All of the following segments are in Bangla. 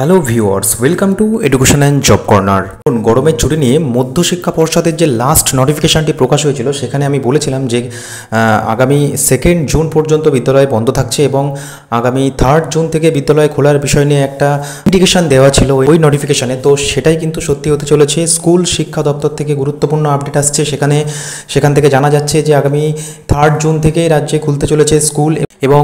Hello viewers, welcome to education and job corner. গরমের ছুটি নিয়ে মধ্যশিক্ষা পর্ষদের যে লাস্ট নোটিফিকেশনটি প্রকাশ হয়েছিল সেখানে আমি বলেছিলাম যে আগামী 2 জুন পর্যন্ত বিদ্যালয় বন্ধ থাকছে এবং আগামী 3 জুন থেকে বিদ্যালয় খোলার বিষয় নিয়ে একটা ইন্ডিকেশন দেওয়া ছিল ওই নোটিফিকেশনে। তো সেটাই কিন্তু সত্যি হতে চলেছে। স্কুল শিক্ষা দপ্তর থেকে গুরুত্বপূর্ণ আপডেট আসছে। সেখান থেকে জানা যাচ্ছে যে আগামী 3 জুন থেকে রাজ্যে খুলতে চলেছে স্কুল এবং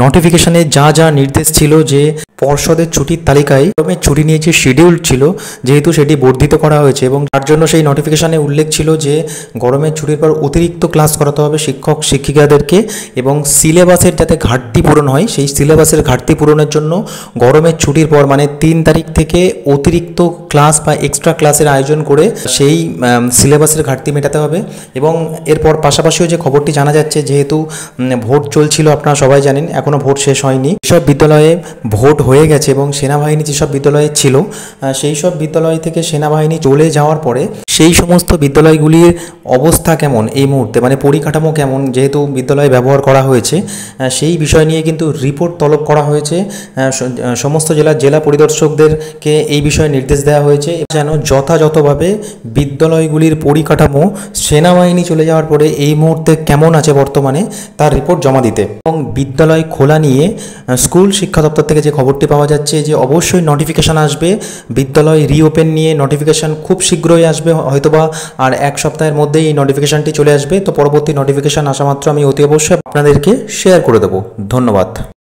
নোটিফিকেশনে যা যা নির্দেশ ছিল যে পর্ষদের ছুটির তালিকায় গরমের ছুটি নিয়ে যে শিডিউল ছিল যেহেতু সেটি বর্ধিত করা হয়েছে এবং তার জন্য সেই নোটিফিকেশনে উল্লেখ ছিল যে গরমের ছুটির পর অতিরিক্ত ক্লাস করাতে হবে শিক্ষক শিক্ষিকাদেরকে এবং সিলেবাসের যাতে ঘাটতি পূরণ হয় সেই সিলেবাসের ঘাটতি পূরণের জন্য গরমের ছুটির পর মানে 3 তারিখ থেকে অতিরিক্ত ক্লাস বা এক্সট্রা ক্লাসের আয়োজন করে সেই সিলেবাসের ঘাটতি মেটাতে হবে। এবং এরপর পাশাপাশিও যে খবরটি জানা যাচ্ছে যেহেতু ভোট চলছিল, আপনারা সবাই জানেন এখনও ভোট শেষ হয়নি, সব বিদ্যালয়ে ভোট হয়ে গেছে এবং সেনাবাহিনী যেসব বিদ্যালয়ে ছিল সেই সব বিদ্যালয় থেকে সেনাবাহিনী চলে যাওয়ার পরে সেই সমস্ত বিদ্যালয়গুলির অবস্থা কেমন এই মুহূর্তে, মানে পরিকাঠামো কেমন যেহেতু বিদ্যালয়ে ব্যবহার করা হয়েছে সেই বিষয় নিয়ে কিন্তু রিপোর্ট তলব করা হয়েছে। সমস্ত জেলা পরিদর্শকদেরকে এই বিষয়ে নির্দেশ দেওয়া হয়েছে যেন যথাযথভাবে বিদ্যালয়গুলির পরিকাঠামো সেনাবাহিনী চলে যাওয়ার পরে এই মুহূর্তে কেমন আছে বর্তমানে তার রিপোর্ট জমা দিতে। এবং বিদ্যালয় খোলা নিয়ে স্কুল শিক্ষা দপ্তর থেকে যে খবরটি পাওয়া যাচ্ছে যে অবশ্যই নোটিফিকেশান আসবে, বিদ্যালয় রিওপেন নিয়ে নোটিফিকেশান খুব শীঘ্রই আসবে, হয়তোবা আর 1 সপ্তাহের মধ্যেই এই নোটিফিকেশানটি চলে আসবে। তো পরবর্তী নোটিফিকেশান আসা মাত্র আমি অতি অবশ্যই আপনাদেরকে শেয়ার করে দেবো। ধন্যবাদ।